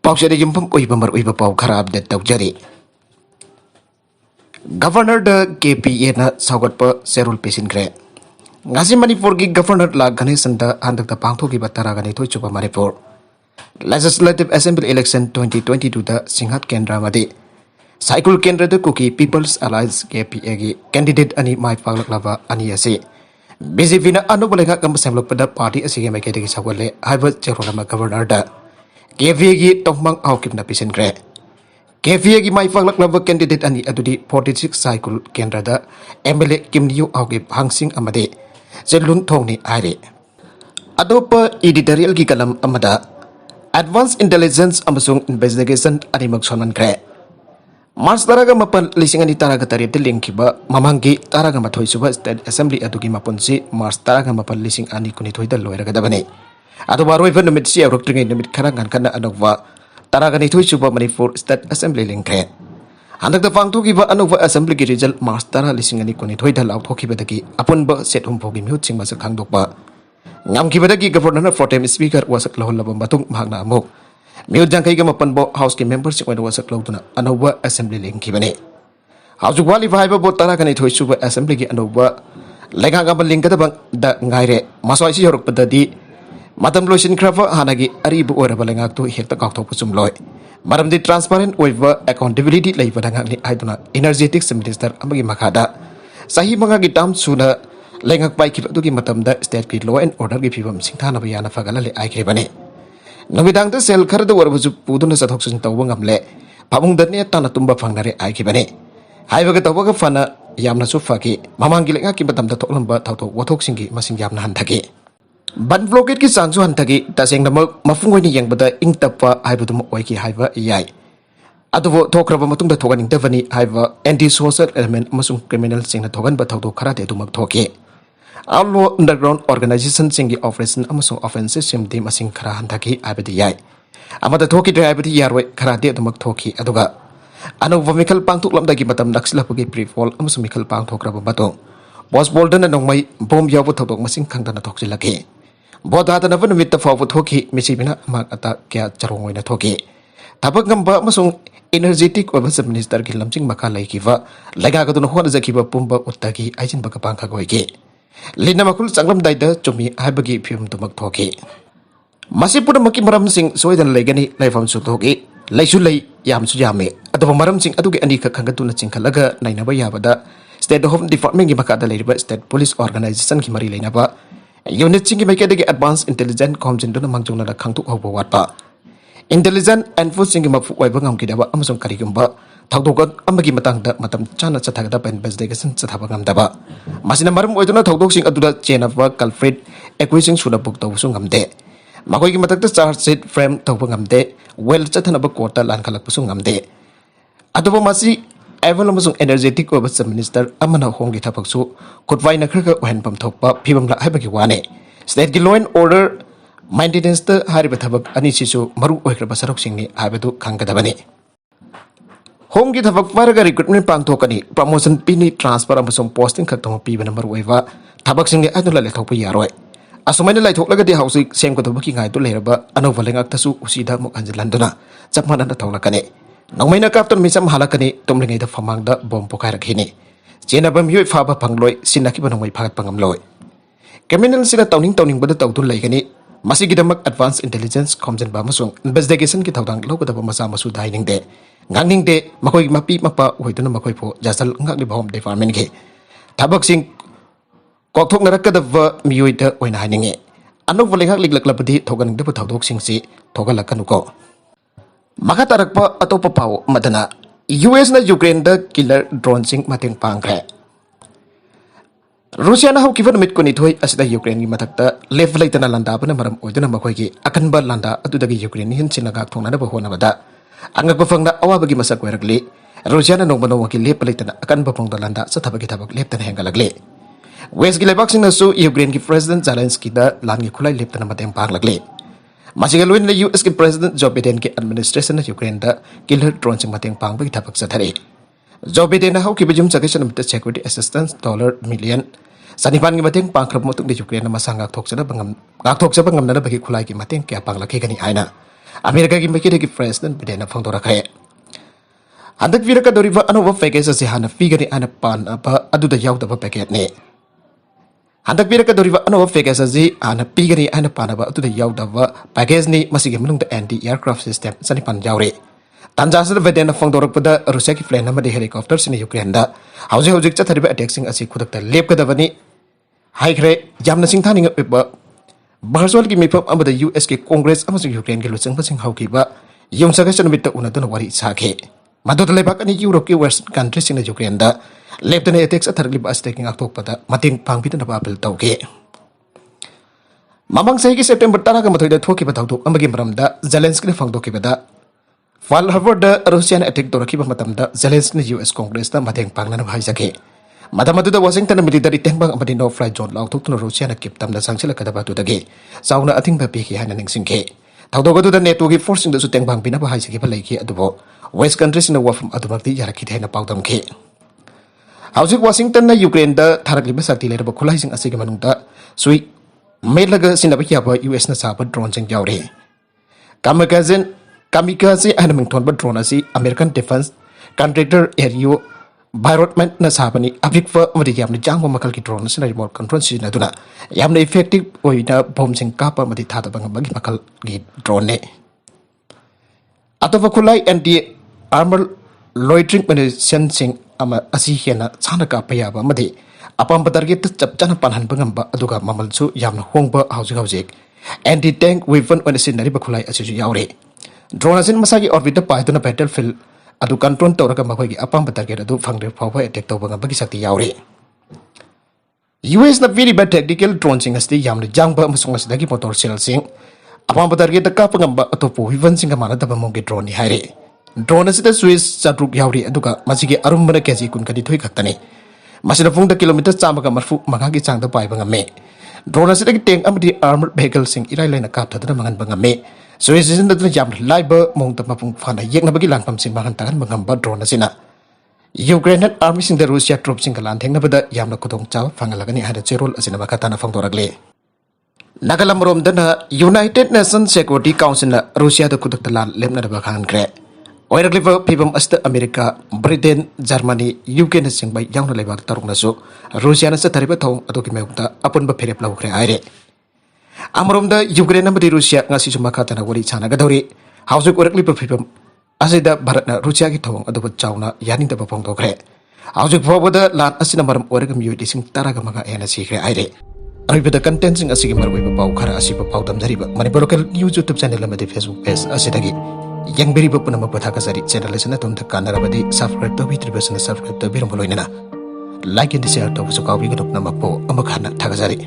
Pausada yumpam uibamar uibapau kharab de taujari. Governor the KPA na saugatpa serul pesin kre. Ngasi Manipur gi governor la Ganesan da handak da pangtho ki batara gani thoi chupa Manipur. Legislative Assembly Election 2022 da Singhat Kendra madi. Cycle Kendra da Kuki People's Alliance KPA gi candidate ani mai paglak lava ani ase. BJP na anu balenga kam semlok pada party asige mai kede ki sawale haiba cherolama governor da. KPA gi tongmang aukip na pisin kre. KPA gi mai paglak lava candidate ani adudi 46 cycle Kendra da MLA Kim Liu aukip hangsing amade. Zelun thong ni aire. Adopa editorial gi kalam amada Advanced Intelligence amasung Investigation animak sonan kre. Mars taraga mapan lising ani taraga tarip de lingkiba mamangi taraga mathoi suba State Assembly adugi mapunsi Mars taraga mapan lising ani kuni thoi da loiraga dabane. Adu baroi fa numit si aurok tringai numit karangan kana anokwa taraga ni thoi suba Manipur State Assembly lingkre. Handak da fangtu ki ba anokwa assembly ki result Mars tara lising ani kuni thoi da law thoki badaki apun ba set hum phogi miut sing masak khangdok ba. Ngam ki badaki governor pro tem speaker wasak lahol labam batung mahna amok. Miut jangkai ga mapan bo house ki members sing wasak law tuna anokwa assembly lingki bane. House wali vai ba bo taraga ni thoi suba assembly ki anokwa lenga ga baling ka bang da ngaire masoi si horok padadi matam loisin krava hanagi aribu ora balengak tu hekta kak thok pusum loi. Maram di transparent over accountability lai padangak ni aiduna energetics minister amagi makada sahi mangagi tam suna lengak pai ki tu ki matam da state ki law and order ki phibam singthana ba yana fagala le ai khrebane nomidang ta sel khar da warbuju puduna sathok sin tawang amle pamung dane tana tumba fangnare ai khibane haibaga tawga fana yamna su faki mamangi lenga ki matam da thoklamba thawthok wathok singi masing yamna hanthaki ban blockade ki sangsu hantagi taseng namak mafungoi ni yang bada ing tappa haibudum oi ki haiba yai adubo thokraba matung da thogan intavani haiba anti social element amasung criminal singna thogan ba thawdo khara de dumak thoke allo underground organization singi operation amasung offensive simdi masing khara hantagi haibadi yai amada thoki de haibadi yaroi khara de dumak thoki aduga anu vomikal pangtuk lamdagi matam naksila pugi prefall amasung mikal pangthokraba batong boss bolden na nongmai bom yaw thawdok masing khangdana thoksilaki Bodata na numit ta fawu thoki misibina mak ata kya charongoi na thoki tabak ngamba masung energetic wa bas minister ki lamching maka lai kiwa laga ka dun hon zakiba pumba uttagi aijin baka pangkha goi ki lina makul changlam daida chumi haibagi phim tumak thoki masipura maki maram sing soidan legani laifam su thoki laisu lai yam su yame adu maram sing adu ge ani ka khangatu na chingkhalaga naina ba yabada state home department gi maka da leiba state police organization ki mari leina ba unit singi mai kedegi advanced intelligence comjin dona mangjongna da khangtuk hobo watpa intelligence and food singi mafu waiba ngam kidaba amasong karigumba thawdok amagi matang da matam chana chathaga da pen investigation chathaba ngam daba masina marum oidona thawdok sing aduda chenaba culprit acquisition suna book tawsu ngamde makoi gi matak da charge sheet frame tawba ngamde well chathana ba court lan khalak pusu ngamde adubo masi Eval amasung energetic over minister amana hongi thapaksu kutwai na khirka ohen pam thokpa phibam la haibagi wane state gi law and order maintenance ta hariba thabak ani sisu maru oikhra basarok singni haibadu khanggadabani hongi thabak paraga recruitment pangthokani promotion pini transfer amasung posting khaktong pibana maru oiwa thabak singni adula le thokpa yaroi asumai lai thoklaga di hausi sem ko thobaki ngai tu leraba anova lengak tasu usida mok anjilanduna chapmana na tholakane Nongmaina kapton misam halakani tumlingai da famang da bom pokai rakhini chena bam yoi fa ba pangloi sinaki banongmai phagat pangamloi criminal sina tawning bada tawdun laigani masigi damak advanced intelligence comjen ba masung investigation ki thawdang loka da masa masu dining de ngangning de makoi mapi mapa hoiduna makoi pho jasal ngakni bhom department ge thabak sing kokthok narak da miyoi da oina haninge anok volengak liklaklapadi thogan de thawdok sing si thogalakanuko Maka tarakpa atau papau madana US na Ukraine da killer drone sing mateng pangkre Russia na hau kivan mit kuni thoi asida Ukraine gi matakta left lai tana landa bana maram oiduna makoi gi akan ba landa atu dagi Ukraine hin sinaga thongna na bahona bada angak bafangna awa bagi masak weragli Russia na nongba nongki lep lai tana akan bafang da landa sathabagi thabak lep tana hengalagli West gi lebak sing na su Ukraine gi president Zelensky da langi khulai lep tana mateng panglagli Masigaluin na US ki President Joe Biden ki administration na Ukraine da killer drone sing mateng pang bagi thapak sa thari. Joe Biden na hau ki bajum sakishan namta security assistance $1 million. Sanipan ki mateng pang krab motuk di Ukraine na masangak thok sa bangam na bagi kulay ki mateng kaya pang laki gani aina. Amerika ki maki ki president Biden na phangdora khae handak vira ka doriba anova package ase hana figure ana pan apa adu da yaw da packet ne handak vira ka doriba anova package ase ana figure ana pan apa adu da yaw da package ni masigi manung da anti aircraft system sani pan yawre tanjasa da Biden na phangdora pada Russia ki plane na helicopter sini Ukraine da hauji chathariba attack sing ase khudak da lep ka da bani haikre jamna sing thani ngapa Bahaswal ki mifam amada US ke Congress amasung Ukraine ke lusang pasing hauki ba yung saga sanubita unadana wari sakhe madot lebak ani Europe ke Western countries sing Ukraine da leptana attacks atharli ba taking aktok pada mating pangpita na apel tauke mamang sai ki September tara ka mathoi da thoki ba tawtok amagi maramda Zelensky ne phangdok ki bada Fal Harvard da Russian attack doraki ba matamda Zelensky ne US Congress da mating pangna na bhai sakhe Madamadu da Washington military tembang amadi no fly zone law tuk Russia na kip tam da sangchila kada batu dagi sauna ating ba piki hana ning singke thawdo da neto gi forcing da su tembang bina ba haisi ki ba laiki adubo west countries na wafam adumakti yaraki thena pawdam ke hausik Washington na Ukraine da tharakli ba sakti le ba khulai sing asigi manung da sui melaga sinaba ya ba US na sa ba drone sing jawre kamikaze anaming thon ba drone asi American Defense Contractor Aero Environment na sabani abikfa madi yamna jangwa makal ki drone sina remote control sina duna yamna effective oina bom sing kapa madi thada bang bagi makal ki drone ne atova khulai anti armor loitering munition sing ama asi hena chana ka paya ba madi apam target chap chana panhan bangam ba aduga mamal chu yamna hongba haujik anti tank weapon munition nari ba khulai asi yaure drone asin masagi orbit da paiduna battlefield adu control tawraga makhoi gi apam target adu phangre phawba attack tawba bagi sakti yaure US na very bad tactical drone sing asti yamna jangba amasung asdagi motor cell sing apam target da ka pangamba atopo weapon sing mana da bamong drone ni haire drone asida Swiss chatruk yauri aduga masigi arumbana keji kun kadi thoi khaktani masina phungda kilometer chamaga marfu mangagi changda pai bangame drone asida ki tank amadi armored vehicle sing irai laina ka thadana mangan bangame Swiss is the jam liber mong tapapung fana yek na bagi lanpam sing mangan tangan mangamba drone asina Ukraine army sing the Russia troops sing kalan theng na bada yam na kutong chaw fangalagani hada cherol asina makata na fangdoragle Nagalam rom dana United Nations Security Council na Russia da kudak talan lem na ba khan kre oiragliva pibam asta America Britain Germany UK na sing bai yang na lebak tarung na so Russia na sa tariba thong adoki meuta apun ba pherep law kre aire Amromda Ukraine na Russia ngasi sumakata na wari chana gadori hausuk orakli pipam asida Bharat na Russia ki thong adu chawna yanin da bapong dokre hausuk phobada lan asina maram oragam yu dising taraga maga ena sikre aire aribada content sing asigi marwai pau khara asiba pau damjari ba manipur local news YouTube channel amadi Facebook page asidagi yang beri ba punama patha ka sari channel lesna tum thak kanara badi subscribe to bitri basna subscribe to birum boloina like and share to su kawi ga dopna mapo amakhana thagajari